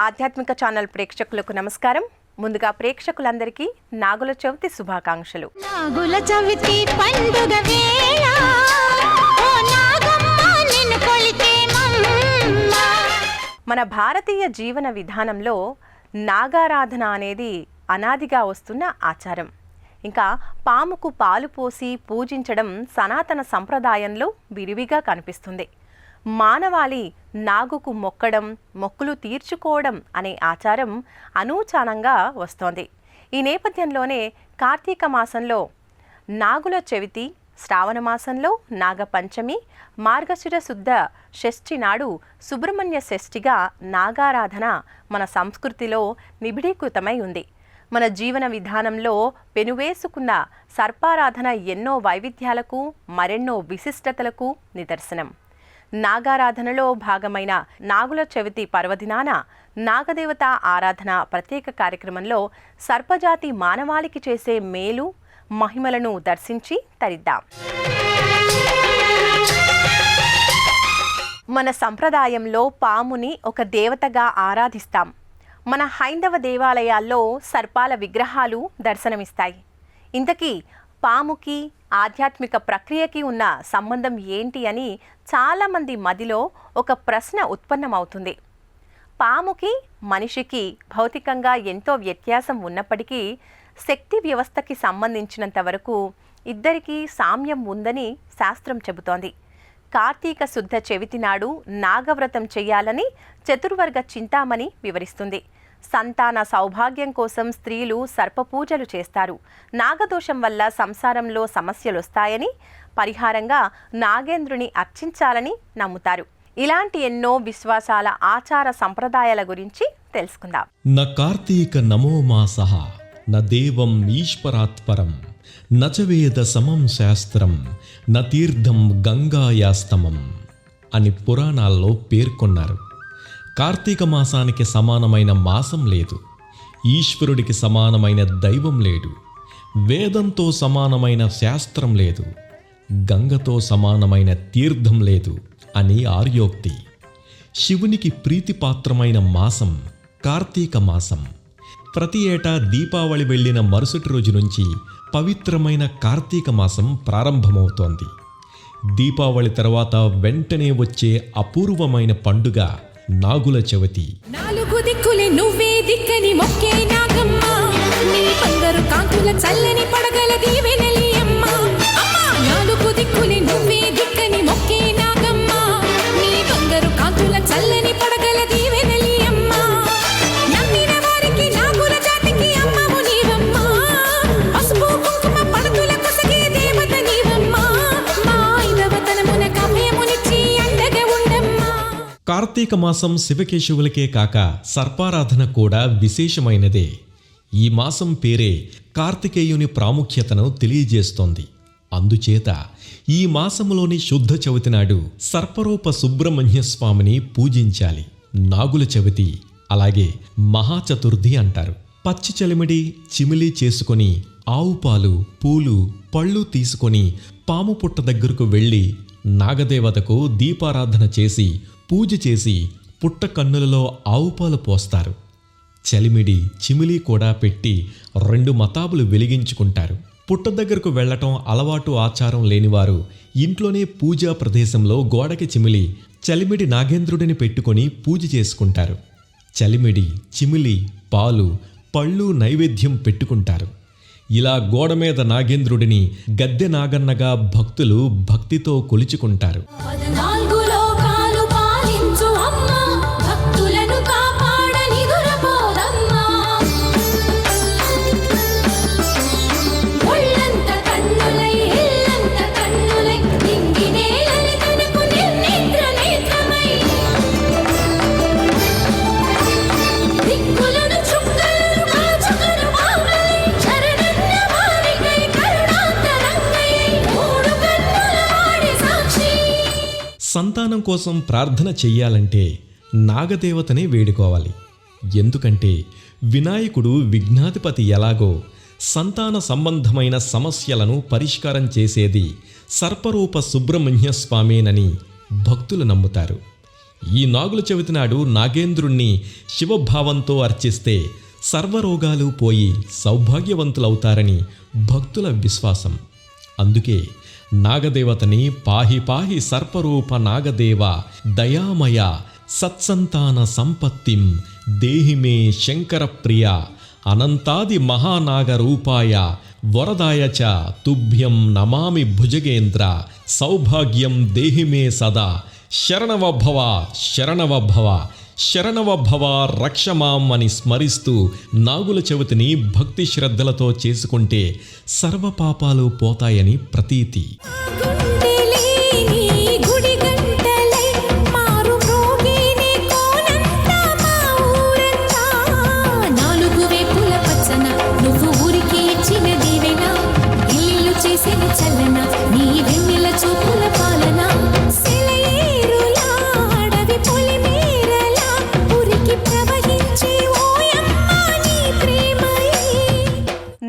ఆధ్యాత్మిక ఛానల్ ప్రేక్షకులకు నమస్కారం. ముందుగా ప్రేక్షకులందరికీ నాగుల చవితి శుభాకాంక్షలు. నాగుల చవితి పండుగ వేళ ఓ నాగమ్మ నిన్ను కొలిచేమమ్మ. మన భారతీయ జీవన విధానంలో నాగారాధన అనేది అనాదిగా వస్తున్న ఆచారం. ఇంకా పాముకు పాలు పోసి పూజించడం సనాతన సంప్రదాయంలో విరివిగా కనిపిస్తుంది. మానవాళి నాగుకు మొక్కడం, మొక్కులు తీర్చుకోవడం అనే ఆచారం అనూచానంగా వస్తోంది. ఈ నేపథ్యంలోనే కార్తీక మాసంలో నాగుల చవితి, శ్రావణ మాసంలో నాగపంచమి, మార్గశిర శుద్ధ షష్ఠి నాడు సుబ్రహ్మణ్య షష్ఠిగా నాగారాధన మన సంస్కృతిలో నిబిడీకృతమై ఉంది. మన జీవన విధానంలో పెనువేసుకున్న సర్పారాధన ఎన్నో వైవిధ్యాలకు, మరెన్నో విశిష్టతలకు నిదర్శనం. నాగారాధనలో భాగమైన నాగుల చవితి పర్వదినాన నాగదేవత ఆరాధన ప్రత్యేక కార్యక్రమంలో సర్పజాతి మానవాళికి చేసే మేలు, మహిమలను దర్శించి తరిద్దాం. మన సంప్రదాయంలో పాముని ఒక దేవతగా ఆరాధిస్తాం. మన హైందవ దేవాలయాల్లో సర్పాల విగ్రహాలు దర్శనమిస్తాయి. ఇంతకీ పాముకి ఆధ్యాత్మిక ప్రక్రియకి ఉన్న సంబంధం ఏంటి అని చాలామంది మదిలో ఒక ప్రశ్న ఉత్పన్నమవుతుంది. పాముకి మనిషికి భౌతికంగా ఎంతో వ్యత్యాసం ఉన్నప్పటికీ శక్తి వ్యవస్థకి సంబంధించినంత వరకు ఇద్దరికీ సామ్యం ఉందని శాస్త్రం చెబుతోంది. కార్తీక శుద్ధ చవితి నాడు నాగవ్రతం చేయాలని చతుర్వర్గ చింతామణి వివరిస్తుంది. సంతాన సౌభాగ్యం కోసం స్త్రీలు సర్పపూజలు చేస్తారు. నాగదోషం వల్ల సంసారంలో సమస్యలు వస్తాయని, పరిహారంగా నాగేంద్రుని అర్చించాలని నమ్ముతారు. ఇలాంటి ఎన్నో విశ్వాసాల, ఆచార సంప్రదాయాల గురించి తెలుసుకుందాం. న కార్తీక నమో మాసః న దేవం ఈశ్వరాత్పరం నచవేద సమం శాస్త్రం న తీర్థం గంగాయాస్తమం అని పురాణాల్లో పేర్కొన్నారు. కార్తీక మాసానికి సమానమైన మాసం లేదు, ఈశ్వరుడికి సమానమైన దైవం లేడు, వేదంతో సమానమైన శాస్త్రం లేదు, గంగతో సమానమైన తీర్థం లేదు అని ఆర్యోక్తి. శివునికి ప్రీతిపాత్రమైన మాసం కార్తీక మాసం. ప్రతి ఏటా దీపావళి వెళ్ళిన మరుసటి రోజు నుంచి పవిత్రమైన కార్తీక మాసం ప్రారంభమవుతోంది. దీపావళి తర్వాత వెంటనే వచ్చే అపూర్వమైన పండుగ నాగుల చవితి. నాలుగు దిక్కులే నువ్వే దిక్కని మొక్కే నాగమ్మ, నీ బంగారు కాంతుల చల్లని పడగల దీవెనలి అమ్మ. నాలుగు దిక్కులే నువ్వే దిక్కని మొక్కే నాగమ్మ, నీ బంగారు కాంతుల చల్లని పడగల దీవెనలి అమ్మ. నమ్మిన వారికి నాగుల జాతికి అమ్మవు నీవమ్మ, పసుపు కుంకుమ పడతుల కొసగే దేవత నీవమ్మ. మా ఐదవతనమున కమయమునిచ్చి అండగా ఉండమ్మా. కార్తీక మాసం శివకేశవులకే కాక సర్పారాధన కూడా విశేషమైనదే. ఈ మాసం పేరే కార్తికేయుని ప్రాముఖ్యతను తెలియజేస్తోంది. అందుచేత ఈ మాసంలోని శుద్ధ చవితి నాడు సర్పరూప సుబ్రహ్మణ్య స్వామిని పూజించాలి. నాగుల చవితి అలాగే మహాచతుర్థి అంటారు. పచ్చి చలిమిడి చిమిలి చేసుకొని ఆవు పాలు, పూలు, పళ్ళు తీసుకొని పాము పుట్ట దగ్గరకు వెళ్ళి నాగదేవతకు దీపారాధన చేసి పూజ చేసి పుట్ట కన్నులలో ఆవుపాలు పోస్తారు. చలిమిడి చిమిలి కూడా పెట్టి 2 మతాబులు వెలిగించుకుంటారు. పుట్ట దగ్గరకు వెళ్లటం అలవాటు, ఆచారం లేనివారు ఇంట్లోనే పూజా ప్రదేశంలో గోడకి చిమిలి చలిమిడి నాగేంద్రుడిని పెట్టుకొని పూజ చేసుకుంటారు. చలిమిడి, చిమిలి, పాలు, పళ్ళు నైవేద్యం పెట్టుకుంటారు. ఇలా గోడ మీద నాగేంద్రుడిని గద్దె నాగన్నగా భక్తులు భక్తితో కొలుచుకుంటారు. సంతానం కోసం ప్రార్థన చెయ్యాలంటే నాగదేవతనే వేడుకోవాలి. ఎందుకంటే వినాయకుడు విఘ్నాధిపతి ఎలాగో సంతాన సంబంధమైన సమస్యలను పరిష్కారం చేసేది సర్పరూప సుబ్రహ్మణ్య స్వామేనని భక్తులు నమ్ముతారు. ఈ నాగుల చవితి నాడు నాగేంద్రుణ్ణి శివభావంతో అర్చిస్తే సర్వరోగాలు పోయి సౌభాగ్యవంతులవుతారని భక్తుల విశ్వాసం. అందుకే నాగదేవతని పాహి పాహి సర్పరూప నాగదేవ దయామయ సత్సంతాన సంపత్తిం దేహిమే శంకర ప్రియ అనంతాది మహానాగరూపాయ వరదాయ చ తుభ్యం నమామి భుజగేంద్ర సౌభాగ్యం దేహిమే సదా శరణవభవ శరణవభవ శరణవభవ రక్షమాం అని స్మరిస్తూ నాగుల చవితిని భక్తి శ్రద్ధలతో చేసుకుంటే సర్వపాపాలు పోతాయని ప్రతీతి.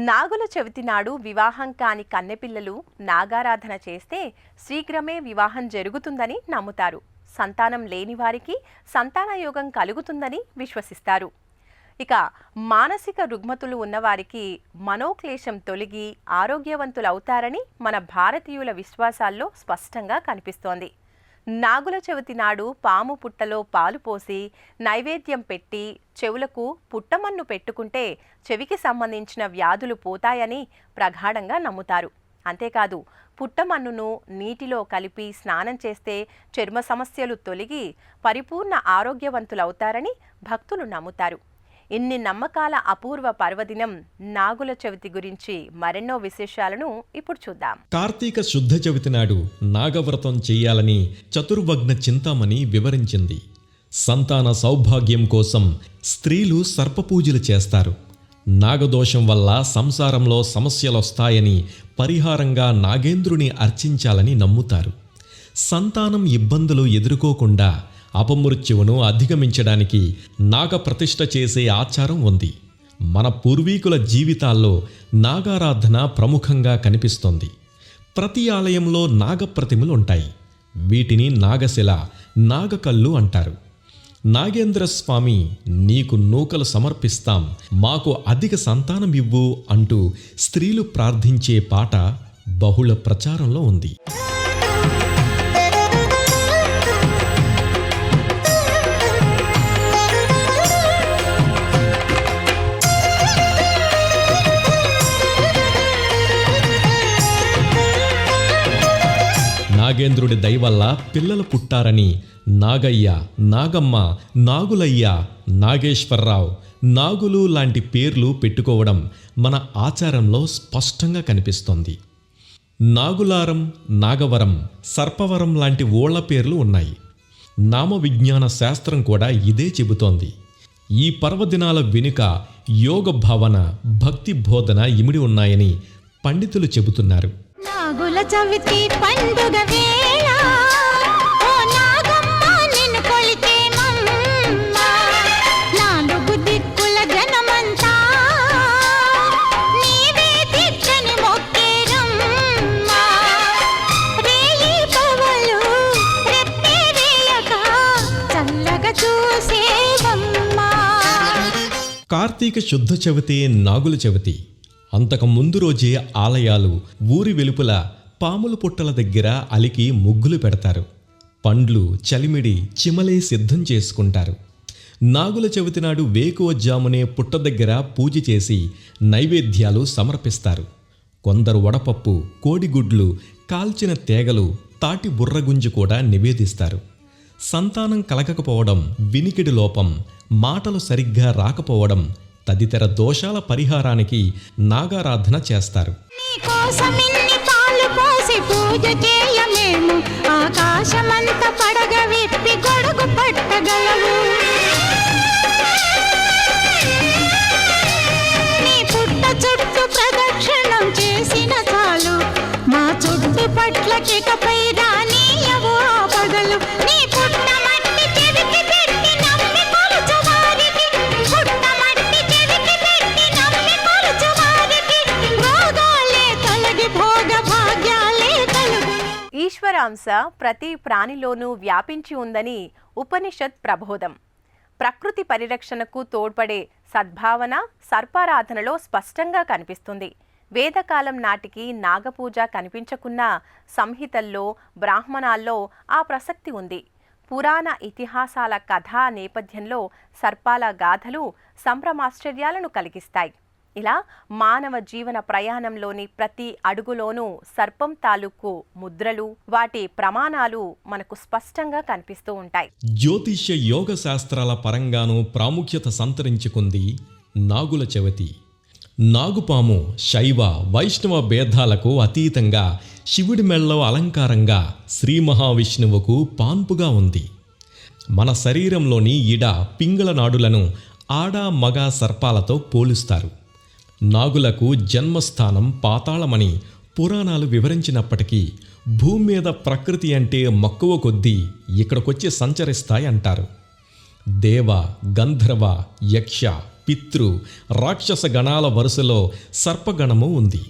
నాగుల చవితి నాడు వివాహం కాని కన్నెపిల్లలు నాగారాధన చేస్తే శీఘ్రమే వివాహం జరుగుతుందని నమ్ముతారు. సంతానం లేని వారికి సంతానయోగం కలుగుతుందని విశ్వసిస్తారు. ఇక మానసిక రుగ్మతులు ఉన్నవారికి మనోక్లేశం తొలగి ఆరోగ్యవంతులవుతారని మన భారతీయుల విశ్వాసాల్లో స్పష్టంగా కనిపిస్తోంది. నాగుల చవితి నాడు పాము పుట్టలో పాలు పోసి నైవేద్యం పెట్టి చెవులకు పుట్టమన్ను పెట్టుకుంటే చెవికి సంబంధించిన వ్యాధులు పోతాయని ప్రగాఢంగా నమ్ముతారు. అంతేకాదు పుట్టమన్నును నీటిలో కలిపి స్నానం చేస్తే చర్మ సమస్యలు తొలగి పరిపూర్ణ ఆరోగ్యవంతులవుతారని భక్తులు నమ్ముతారు. ఇన్ని నమ్మకాల అపూర్వ పర్వదినం నాగుల చవితి గురించి మరెన్నో విశేషాలను ఇప్పుడు చూద్దాం. కార్తీక శుద్ధ చవితి నాడు నాగవ్రతం చెయ్యాలని చతుర్భగ్న చింతామణి వివరించింది. సంతాన సౌభాగ్యం కోసం స్త్రీలు సర్పపూజలు చేస్తారు. నాగదోషం వల్ల సంసారంలో సమస్యలొస్తాయని పరిహారంగా నాగేంద్రుని అర్చించాలని నమ్ముతారు. సంతానం ఇబ్బందులు ఎదుర్కోకుండా అపమృత్యువును అధిగమించడానికి నాగప్రతిష్ఠ చేసే ఆచారం ఉంది. మన పూర్వీకుల జీవితాల్లో నాగారాధన ప్రముఖంగా కనిపిస్తోంది. ప్రతి ఆలయంలో నాగప్రతిమలు ఉంటాయి. వీటిని నాగశిల, నాగకల్లు అంటారు. నాగేంద్ర స్వామి నీకు నూకలు సమర్పిస్తాం, మాకు అధిక సంతానం ఇవ్వు అంటూ స్త్రీలు ప్రార్థించే పాట బహుళ ప్రచారంలో ఉంది. నాగేంద్రుడి దయవల్ల పిల్లలు పుట్టారని నాగయ్య, నాగమ్మ, నాగులయ్య, నాగేశ్వరరావు, నాగులు లాంటి పేర్లు పెట్టుకోవడం మన ఆచారంలో స్పష్టంగా కనిపిస్తోంది. నాగులారం, నాగవరం, సర్పవరం లాంటి ఓళ్ల పేర్లు ఉన్నాయి. నామ విజ్ఞాన శాస్త్రం కూడా ఇదే చెబుతోంది. ఈ పర్వదినాల వెనుక యోగ భావన, భక్తి బోధన ఇమిడి ఉన్నాయని పండితులు చెబుతున్నారు. నాగుల చవితి పండుగ వేళ ఓ నాగమ్మ నిన్ను కొలిచేమమ్మ, నాలుగు దిక్కుల జనమంతా నీవే దిక్కని మొక్కేరమ్మ, రేయి పవలు రెప్పే వేయక చల్లగా చూసేవమ్మ. కార్తీక శుద్ధ చవితి నాగుల చవితి. అంతకు ముందు రోజే ఆలయాలు, ఊరి వెలుపల పాముల పుట్టల దగ్గర అలికి ముగ్గులు పెడతారు. పండ్లు, చలిమిడి, చిమలే సిద్ధం చేసుకుంటారు. నాగుల చవితి నాడు వేకువజామునే పుట్ట దగ్గర పూజ చేసి నైవేద్యాలు సమర్పిస్తారు. కొందరు వడపప్పు, కోడిగుడ్లు, కాల్చిన తేగలు, తాటి బుర్రగుంజి కూడా నివేదిస్తారు. సంతానం కలగకపోవడం, వినికిడి లోపం, మాటలు సరిగ్గా రాకపోవడం తదితర దోషాల పరిహారానికి నాగారాధన చేస్తారు. పూజ చేయమేము ఆకాశమంత పడగ విప్పి గొడుగు పట్టగలవు, నీ పుట్ట చుట్టూ ప్రదక్షిణం చేసిన చాలు, మా చుట్టు పట్లకికపై రానీయవు ఆపదలు, నీ పుట్ట మట్టి చెవికి పెట్టి నమ్మి కొలుచు వారికి, పుట్ట మట్టి చెవికి పెట్టి నమ్మి కొలుచు వారికి, భోగాలే తొలగి భోగ భాగ్యాలే కలుగు. ఈశ్వర ఈశ్వరాంశ ప్రతి ప్రాణిలోనూ వ్యాపించి ఉందని ఉపనిషత్ ప్రబోధం. ప్రకృతి పరిరక్షణకు తోడ్పడే సద్భావన సర్పారాధనలో స్పష్టంగా కనిపిస్తుంది. వేదకాలం నాటికి నాగపూజ కనిపించకున్న సంహితల్లో, బ్రాహ్మణాల్లో ఆ ప్రసక్తి ఉంది. పురాణ ఇతిహాసాల కథా నేపథ్యంలో సర్పాల గాథలు సంభ్రమాశ్చర్యాలను కలిగిస్తాయి. ఇలా మానవ జీవన ప్రయాణంలోని ప్రతి అడుగులోనూ సర్పం తాలూకు ముద్రలు, వాటి ప్రమాణాలు మనకు స్పష్టంగా కనిపిస్తూ ఉంటాయి. జ్యోతిష్య యోగ శాస్త్రాల పరంగానూ ప్రాముఖ్యత సంతరించుకుంది నాగుల చవితి. నాగుపాము శైవ వైష్ణవ భేదాలకు అతీతంగా శివుడి మెళ్ళలో అలంకారంగా శ్రీ మహావిష్ణువుకు పాన్పుగా ఉంది. మన శరీరంలోని ఇడ, పింగళ నాడులను ఆడ, మగ సర్పాలతో పోలుస్తారు. నాగులకు జన్మస్థానం పాతాళమని పురాణాలు వివరించినప్పటికీ భూమి మీద ప్రకృతి అంటే మక్కువ కొద్దీ ఇక్కడికొచ్చి సంచరిస్తాయంటారు. దేవ, గంధర్వ, యక్ష, పితృ, రాక్షస గణాల వరుసలో సర్పగణము ఉంది.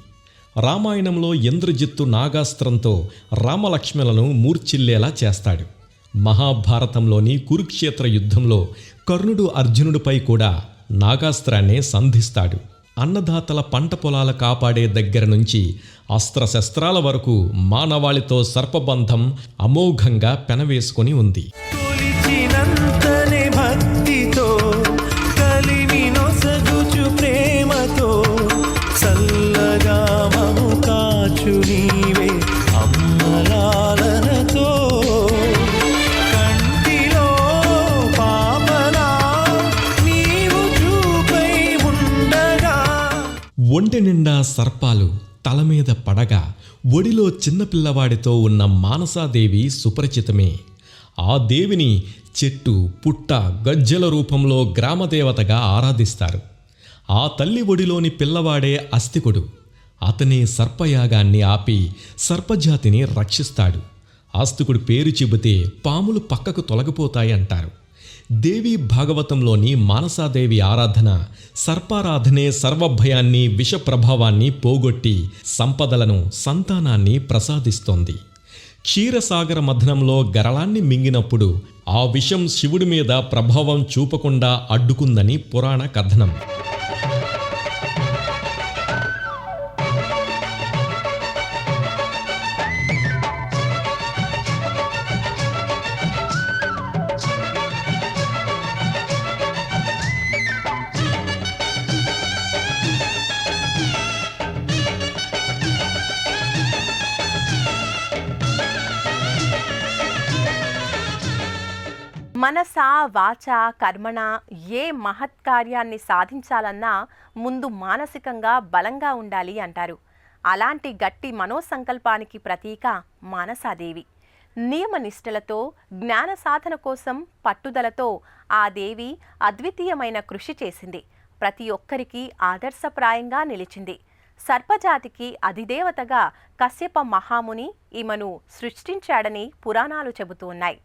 రామాయణంలో ఇంద్రజిత్తు నాగాస్త్రంతో రామలక్ష్మణులను మూర్ఛిల్లేలా చేస్తాడు. మహాభారతంలోని కురుక్షేత్ర యుద్ధంలో కర్ణుడు అర్జునుడిపై కూడా నాగాస్త్రాన్నే సంధిస్తాడు. అన్నదాతల పంట పొలాల కాపాడే దగ్గర నుంచి అస్త్రశస్త్రాల వరకు మానవాళితో సర్పబంధం అమోఘంగా పెనవేసుకొని ఉంది. ఒంటి నిండా సర్పాలు తల మీద పడగా ఒడిలో చిన్నపిల్లవాడితో ఉన్న మానసాదేవి సుపరిచితమే. ఆ దేవిని చెట్టు, పుట్ట, గజ్జల రూపంలో గ్రామదేవతగా ఆరాధిస్తారు. ఆ తల్లి ఒడిలోని పిల్లవాడే అస్తికుడు. అతనే సర్పయాగాన్ని ఆపి సర్పజాతిని రక్షిస్తాడు. ఆస్తికుడు పేరు చెబితే పాములు పక్కకు తొలగిపోతాయంటారు. దేవీ భాగవతంలోని మానసాదేవి ఆరాధన సర్పారాధనే సర్వభయాన్ని, విష ప్రభావాన్ని పోగొట్టి సంపదలను, సంతానాన్ని ప్రసాదిస్తోంది. క్షీరసాగర మథనంలో గరళాన్ని మింగినప్పుడు ఆ విషం శివుడి మీద ప్రభావం చూపకుండా అడ్డుకుందని పురాణ కథనం. మనసా, వాచ, కర్మణ ఏ మహత్కార్యాన్ని సాధించాలన్నా ముందు మానసికంగా బలంగా ఉండాలి అంటారు. అలాంటి గట్టి మనోసంకల్పానికి ప్రతీక మానసాదేవి. నియమనిష్టలతో, జ్ఞాన సాధన కోసం పట్టుదలతో ఆ దేవి అద్వితీయమైన కృషి చేసింది. ప్రతి ఒక్కరికి ఆదర్శప్రాయంగా నిలిచింది. సర్పజాతికి అధిదేవతగా కశ్యప మహాముని ఈమెను సృష్టించాడని పురాణాలు చెబుతూ ఉన్నాయి.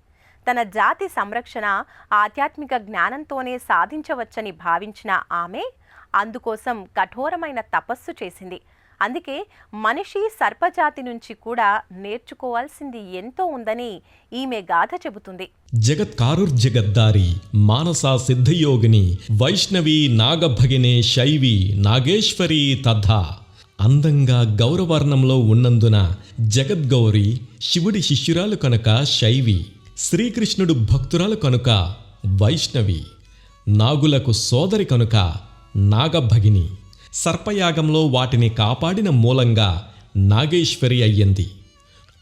తన జాతి సంరక్షణ ఆధ్యాత్మిక జ్ఞానంతోనే సాధించవచ్చని భావించిన ఆమె అందుకోసం కఠోరమైన తపస్సు చేసింది. అందుకే మనిషి సర్పజాతి నుంచి కూడా నేర్చుకోవాల్సింది ఎంతో ఉందని ఈమె గాథ చెబుతుంది. జగత్కారుర్జగద్దారి మానసా సిద్ధయోగిని వైష్ణవి నాగభగినే శైవి నాగేశ్వరి తథా. అందంగా గౌరవర్ణంలో ఉన్నందున జగద్గౌరి శివుడి శిష్యురాలు కనుక శైవి, శ్రీకృష్ణుడు భక్తురాలు కనుక వైష్ణవి, నాగులకు సోదరి కనుక నాగభగిని. సర్పయాగంలో వాటిని కాపాడిన మూలంగా నాగేశ్వరి అయ్యింది.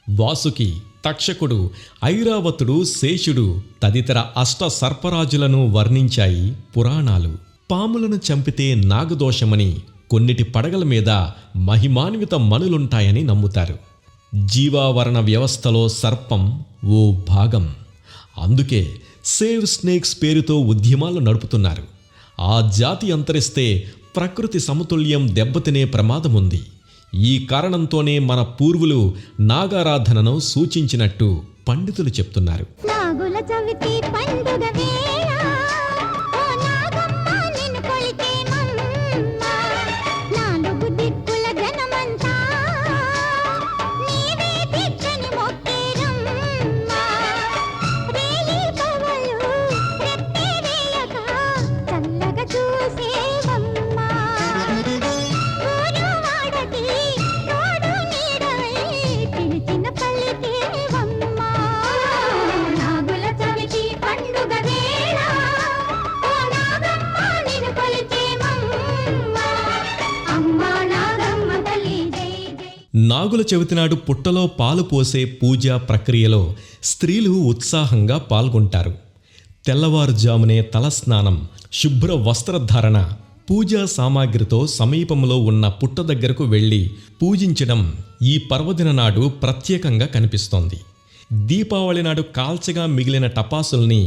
వాసుకి, తక్షకుడు, ఐరావతుడు, శేషుడు తదితర అష్ట సర్పరాజులను వర్ణించాయి పురాణాలు. పాములను చంపితే నాగదోషమని కొన్నిటి పడగల మీద మహిమాన్విత మణులుంటాయని నమ్ముతారు. జీవావరణ వ్యవస్థలో సర్పం ఓ భాగం. అందుకే సేవ్ స్నేక్స్ పేరుతో ఉద్యమాలు నడుపుతున్నారు. ఆ జాతి అంతరిస్తే ప్రకృతి సమతుల్యం దెబ్బతినే ప్రమాదముంది. ఈ కారణంతోనే మన పూర్వులు నాగారాధనను సూచించినట్టు పండితులు చెప్తున్నారు. నాగుల చవితి పండుగ వేళ ఓ నాగమ్మ నిన్ను కొలిచేమమ్మ, నాలుగు దిక్కుల జనమంతా నీవే దిక్కని మొక్కేరమ్మ. నాగుల చవితి నాడు పుట్టలో పాలు పోసే పూజా ప్రక్రియలో స్త్రీలు ఉత్సాహంగా పాల్గొంటారు. తెల్లవారుజామునే తలస్నానం, శుభ్ర వస్త్రధారణ, పూజా సామాగ్రితో సమీపంలో ఉన్న పుట్ట దగ్గరకు వెళ్ళి పూజించడం ఈ పర్వదిన నాడు ప్రత్యేకంగా కనిపిస్తోంది. దీపావళి నాడు కాల్చగా మిగిలిన టపాసుల్ని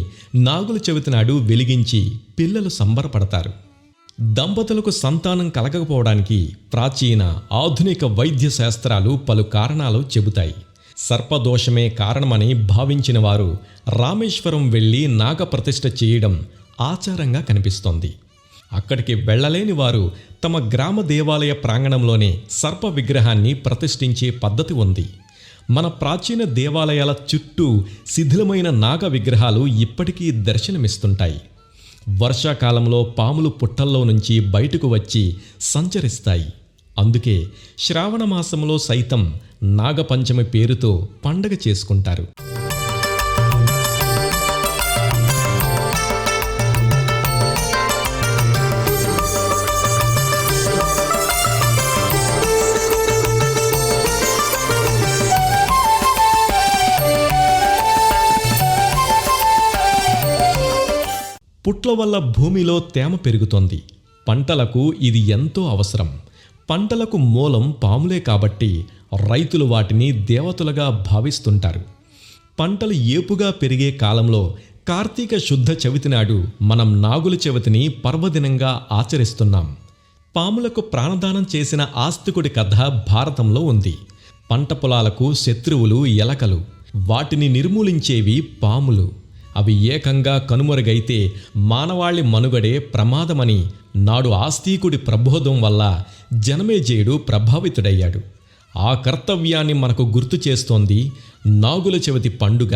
నాగుల చవితి నాడు వెలిగించి పిల్లలు సంబరపడతారు. దంపతులకు సంతానం కలగకపోవడానికి ప్రాచీన, ఆధునిక వైద్య శాస్త్రాలు పలు కారణాలు చెబుతాయి. సర్పదోషమే కారణమని భావించిన వారు రామేశ్వరం వెళ్ళి నాగప్రతిష్ఠ చేయడం ఆచారంగా కనిపిస్తోంది. అక్కడికి వెళ్ళలేని వారు తమ గ్రామ దేవాలయ ప్రాంగణంలోనే సర్ప విగ్రహాన్ని ప్రతిష్ఠించే పద్ధతి ఉంది. మన ప్రాచీన దేవాలయాల చుట్టూ శిథిలమైన నాగ విగ్రహాలు ఇప్పటికీ దర్శనమిస్తుంటాయి. వర్షాకాలంలో పాములు పుట్టల్లో నుంచి బయటకు వచ్చి సంచరిస్తాయి. అందుకే శ్రావణ మాసంలో సైతం నాగపంచమి పేరుతో పండగ చేసుకుంటారు. పుట్ల వల్ల భూమిలో తేమ పెరుగుతోంది. పంటలకు ఇది ఎంతో అవసరం. పంటలకు మూలం పాములే కాబట్టి రైతులు వాటిని దేవతలుగా భావిస్తుంటారు. పంటలు ఏపుగా పెరిగే కాలంలో కార్తీక శుద్ధ చవితి నాడు మనం నాగుల చవితిని పర్వదినంగా ఆచరిస్తున్నాం. పాములకు ప్రాణదానం చేసిన ఆస్తికుడి కథ భారతంలో ఉంది. పంట పొలాలకు శత్రువులు ఎలకలు, వాటిని నిర్మూలించేవి పాములు. అవి ఏకంగా కనుమరుగైతే మానవాళి మనుగడే ప్రమాదమని నాడు ఆస్తికుడి ప్రబోధం వల్ల జనమేజయుడు ప్రభావితుడయ్యాడు. ఆ కర్తవ్యాన్ని మనకు గుర్తు చేస్తోంది నాగుల చవితి పండుగ.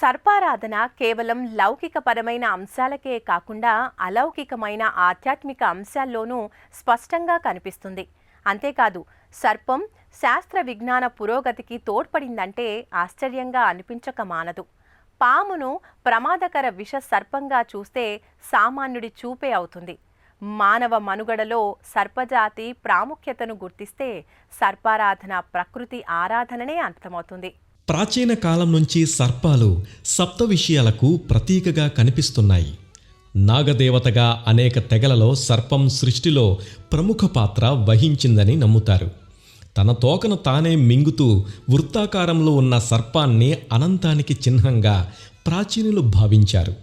సర్పారాధన కేవలం లౌకికపరమైన అంశాలకే కాకుండా అలౌకికమైన ఆధ్యాత్మిక అంశాల్లోనూ స్పష్టంగా కనిపిస్తుంది. అంతేకాదు, సర్పం శాస్త్ర విజ్ఞాన పురోగతికి తోడ్పడిందంటే ఆశ్చర్యంగా అనిపించక మానదు. పామును ప్రమాదకర విష సర్పంగా చూస్తే సామాన్యుడి చూపే అవుతుంది. మానవ మనుగడలో సర్పజాతి ప్రాముఖ్యతను గుర్తిస్తే సర్పారాధన ప్రకృతి ఆరాధననే అర్థమవుతుంది. ప్రాచీన కాలం నుంచి సర్పాలు సప్త విషయాలకు ప్రతీకగా కనిపిస్తున్నాయి. నాగదేవతగా అనేక తెగలలో సర్పం సృష్టిలో ప్రముఖ పాత్ర వహించిందని నమ్ముతారు. తన తోకను తానే మింగుతూ వృత్తాకారంలో ఉన్న సర్పాన్ని అనంతానికి చిహ్నంగా ప్రాచీనులు భావించారు.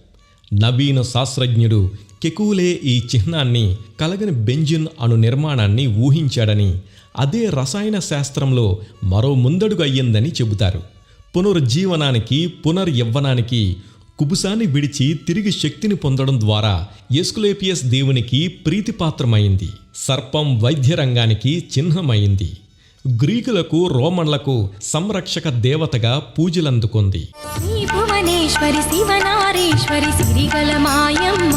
నవీన శాస్త్రజ్ఞుడు కెకూలే ఈ చిహ్నాన్ని కలగని బెంజిన్ అణు నిర్మాణాన్ని ఊహించాడని, అదే రసాయన శాస్త్రంలో మరో ముందడుగు అయ్యిందని చెబుతారు. పునరుజ్జీవనానికి, పునర్యవ్వనానికి, కుబుసాన్ని విడిచి తిరిగి శక్తిని పొందడం ద్వారా ఎస్కులేపియస్ దేవునికి ప్రీతిపాత్రమైంది. సర్పం వైద్య రంగానికి చిహ్నమైంది. గ్రీకులకు, రోమన్లకు సంరక్షక దేవతగా పూజలందుకుంది. భువనేశ్వరి శివనారేశ్వరి సిరిగల మాయమ్మ,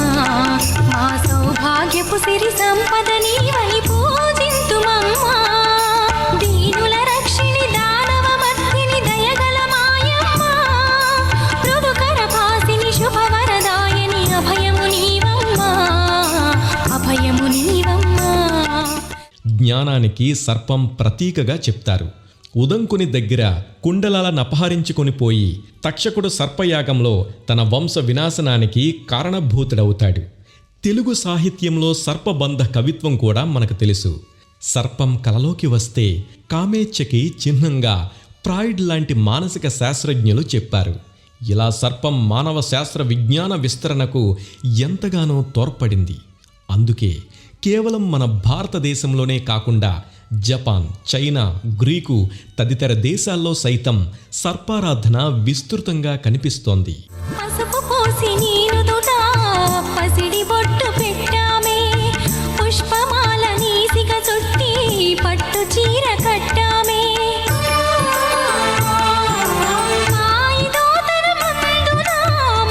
మా సౌభాగ్యపు సిరి సంపద నీవని పూజింతుమమ్మా. దీనుల రక్షిణి దానవ మర్దిని దయగల మాయమ్మ, మృదుకర భాసిని శుభవరదాయని అభయము నీవమ్మా, అభయము నీవమ్మా. జ్ఞానానికి సర్పం ప్రతీకగా చెప్తారు. ఉదంకుని దగ్గర కుండలాలను అపహరించుకొని పోయి తక్షకుడు సర్పయాగంలో తన వంశ వినాశనానికి కారణభూతుడవుతాడు. తెలుగు సాహిత్యంలో సర్పబంధ కవిత్వం కూడా మనకు తెలుసు. సర్పం కలలోకి వస్తే కామేచ్ఛకి చిహ్నంగా ఫ్రాయిడ్ లాంటి మానసిక శాస్త్రజ్ఞులు చెప్పారు. ఇలా సర్పం మానవ శాస్త్ర విజ్ఞాన విస్తరణకు ఎంతగానో తోడ్పడింది. అందుకే కేవలం మన భారతదేశంలోనే కాకుండా జపాన్, చైనా, గ్రీకు తదితర దేశాల్లో సైతం సర్పారాధన విస్తృతంగా కనిపిస్తోంది. పసుపు పోసి నీనుదుట పసిడి బొట్టు పెట్టామే, పుష్పమాల నీసిక చుట్టి పట్టు చీర కట్టామే.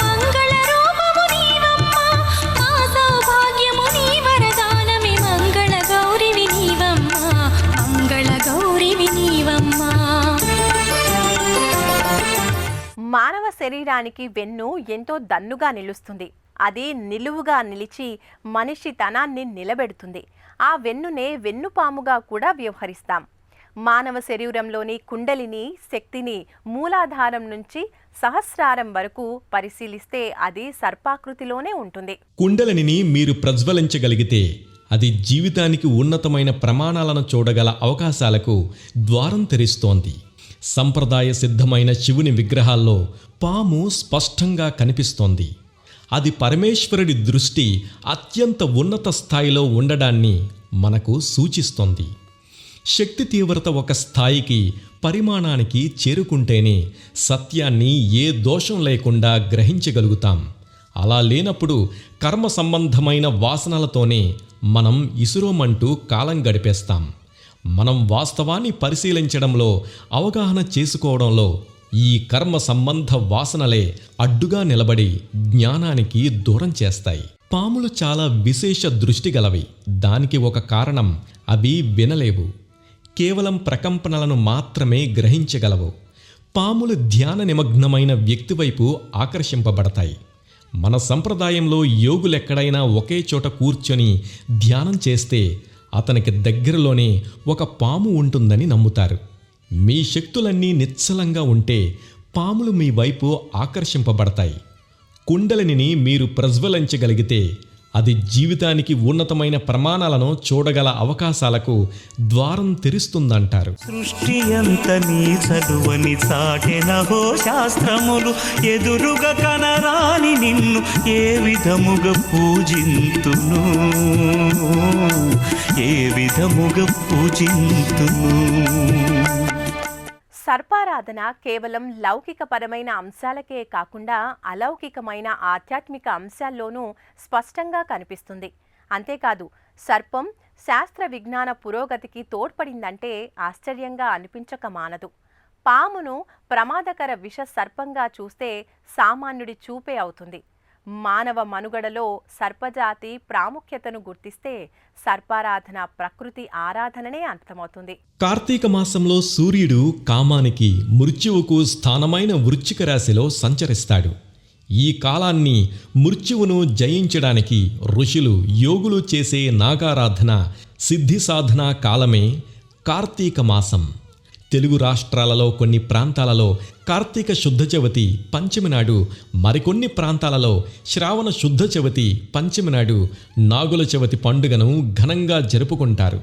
మంగళ రూపము నీవే మానవ శరీరానికి వెన్ను ఎంతో దన్నుగా నిలుస్తుంది. అది నిలువుగా నిలిచి మనిషి తనాన్ని నిలబెడుతుంది. ఆ వెన్నునే వెన్నుపాముగా కూడా వ్యవహరిస్తాం. మానవ శరీరంలోని కుండలిని శక్తిని మూలాధారం నుంచి సహస్రారం వరకు పరిశీలిస్తే అది సర్పాకృతిలోనే ఉంటుంది. కుండలిని మీరు ప్రజ్వలించగలిగితే అది జీవితానికి ఉన్నతమైన ప్రమాణాలను చూడగల అవకాశాలకు ద్వారం తెరుస్తోంది. సంప్రదాయ సిద్ధమైన శివుని విగ్రహాల్లో పాము స్పష్టంగా కనిపిస్తోంది. అది పరమేశ్వరుడి దృష్టి అత్యంత ఉన్నత స్థాయిలో ఉండడాన్ని మనకు సూచిస్తోంది. శక్తి తీవ్రత ఒక స్థాయికి పరిమాణానికి చేరుకుంటేనే సత్యాన్ని ఏ దోషం లేకుండా గ్రహించగలుగుతాం. అలా లేనప్పుడు కర్మ సంబంధమైన వాసనలతోనే మనం ఇసురోమంటూ కాలం గడిపేస్తాం. మనం వాస్తవాన్ని పరిశీలించడంలో, అవగాహన చేసుకోవడంలో ఈ కర్మ సంబంధ వాసనలే అడ్డుగా నిలబడి జ్ఞానానికి దూరం చేస్తాయి. పాములు చాలా విశేష దృష్టి గలవి. దానికి ఒక కారణం, అవి వినలేవు, కేవలం ప్రకంపనలను మాత్రమే గ్రహించగలవు. పాములు ధ్యాన నిమగ్నమైన వ్యక్తి వైపు ఆకర్షింపబడతాయి. మన సంప్రదాయంలో యోగులెక్కడైనా ఒకే చోట కూర్చొని ధ్యానం చేస్తే అతనికి దగ్గరలోనే ఒక పాము ఉంటుందని నమ్ముతారు. మీ శక్తులన్నీ నిశ్చలంగా ఉంటే పాములు మీ వైపు ఆకర్షింపబడతాయి. కుండలిని మీరు ప్రజ్వలించగలిగితే అది జీవితానికి ఉన్నతమైన ప్రమాణాలను చూడగల అవకాశాలకు ద్వారం తెరుస్తుందంటారు. సృష్టి అంత నీ చదువని చాటెనహో శాస్త్రములు, ఎదురుగా కనరాని నిన్ను ఏ విధముగా పూజింతును, ఏ విధముగా పూజింతును. సర్పారాధన కేవలం లౌకికపరమైన అంశాలకే కాకుండా అలౌకికమైన ఆధ్యాత్మిక అంశాల్లోనూ స్పష్టంగా కనిపిస్తుంది. అంతేకాదు, సర్పం శాస్త్ర విజ్ఞాన పురోగతికి తోడ్పడిందంటే ఆశ్చర్యంగా అనిపించక మానదు. పామును ప్రమాదకర విష సర్పంగా చూస్తే సామాన్యుడి చూపే అవుతుంది. మానవ మనుగడలో సర్పజాతి ప్రాముఖ్యతను గుర్తిస్తే సర్పారాధన ప్రకృతి ఆరాధననే అర్థమవుతుంది. కార్తీక మాసంలో సూర్యుడు కామానికి, మృత్యువుకు స్థానమైన వృశ్చిక రాశిలో సంచరిస్తాడు. ఈ కాలాన్ని మృత్యువును జయించడానికి ఋషులు, యోగులు చేసే నాగారాధన, సిద్ధి సాధన కాలమే కార్తీక మాసం. తెలుగు రాష్ట్రాలలో కొన్ని ప్రాంతాలలో కార్తీక శుద్ధ చవితి పంచమి నాడు, మరికొన్ని ప్రాంతాలలో శ్రావణ శుద్ధ చవితి పంచమి నాడు నాగుల చవితి పండుగను ఘనంగా జరుపుకుంటారు.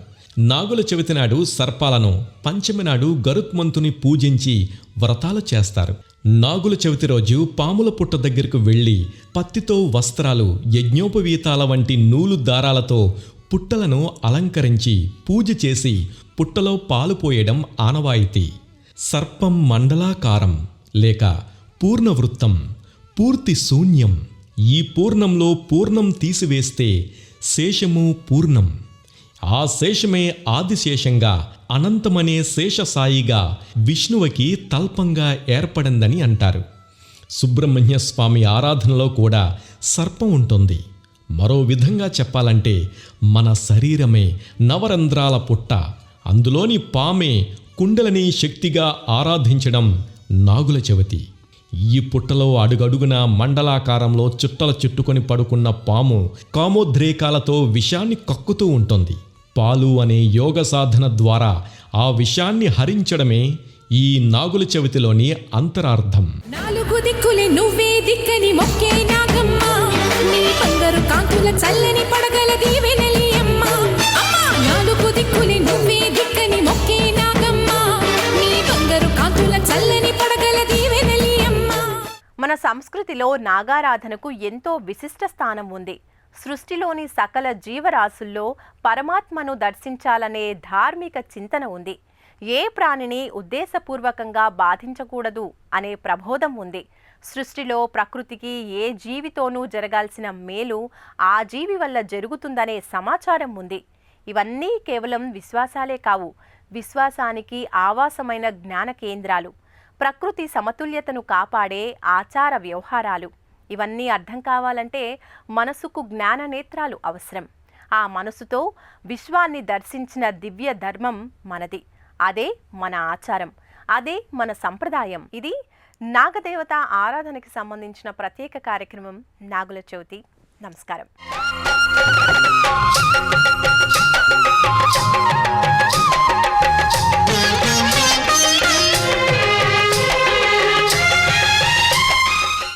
నాగుల చవితి నాడు సర్పాలను, పంచమి నాడు గరుత్మంతుని పూజించి వ్రతాలు చేస్తారు. నాగుల చవితి రోజు పాముల పుట్ట దగ్గరకు వెళ్ళి పత్తితో వస్త్రాలు, యజ్ఞోపవీతాల వంటి నూలు దారాలతో పుట్టలను అలంకరించి పూజ చేసి పుట్టలో పాలు పోయడం ఆనవాయితీ. సర్పం మండలాకారం లేక పూర్ణవృత్తం, పూర్తి శూన్యం. ఈ పూర్ణంలో పూర్ణం తీసివేస్తే శేషము పూర్ణం. ఆ శేషమే ఆదిశేషంగా, అనంతమనే శేషసాయిగా విష్ణువుకి తల్పంగా ఏర్పడిందని అంటారు. సుబ్రహ్మణ్య స్వామి ఆరాధనలో కూడా సర్పం ఉంటుంది. మరో విధంగా చెప్పాలంటే మన శరీరమే నవరంధ్రాల పుట్ట, అందులోని పామే కుండలిని శక్తిగా ఆరాధించడం నాగుల చవితి. ఈ పుట్టలో అడుగడుగున మండలాకారంలో చుట్టలు చుట్టుకొని పడుకున్న పాము కామోద్రేకాలతో విషాన్ని కక్కుతూ ఉంటుంది. పాలు అనే యోగ సాధన ద్వారా ఆ విషాన్ని హరించడమే ఈ నాగుల చవితిలోని అంతరార్థం. నాలుగు దిక్కులే నువ్వే దిక్కని మొక్కే నాగమ్మ, నీ బంగారు కాంతుల చల్లని పడగల దీవెనలియమ్మ. అమ్మా, నాలుగు దిక్కులే నువ్వే దిక్కని మొక్కే నాగమ్మ, నీ బంగారు కాంతుల చల్లని పడగల దీవెనలియమ్మ. మన సంస్కృతిలో నాగారాధనకు ఎంతో విశిష్ట స్థానం ఉంది. సృష్టిలోని సకల జీవరాశుల్లో పరమాత్మను దర్శించాలనే ధార్మిక చింతన ఉంది. ఏ ప్రాణిని ఉద్దేశపూర్వకంగా బాధించకూడదు అనే ప్రబోధం ఉంది. సృష్టిలో ప్రకృతికి ఏ జీవితోనూ జరగాల్సిన మేలు ఆ జీవి వల్ల జరుగుతుందనే సమాచారం ఉంది. ఇవన్నీ కేవలం విశ్వాసాలే కావు, విశ్వాసానికి ఆవాసమైన జ్ఞాన కేంద్రాలు, ప్రకృతి సమతుల్యతను కాపాడే ఆచార వ్యవహారాలు. ఇవన్నీ అర్థం కావాలంటే మనసుకు జ్ఞాన నేత్రాలు అవసరం. ఆ మనసుతో విశ్వాన్ని దర్శించిన దివ్య ధర్మం మనది. అదే మన ఆచారం, అదే మన సంప్రదాయం. ఇది నాగదేవత ఆరాధనకి సంబంధించిన ప్రత్యేక కార్యక్రమం నాగుల చవితి. నమస్కారం.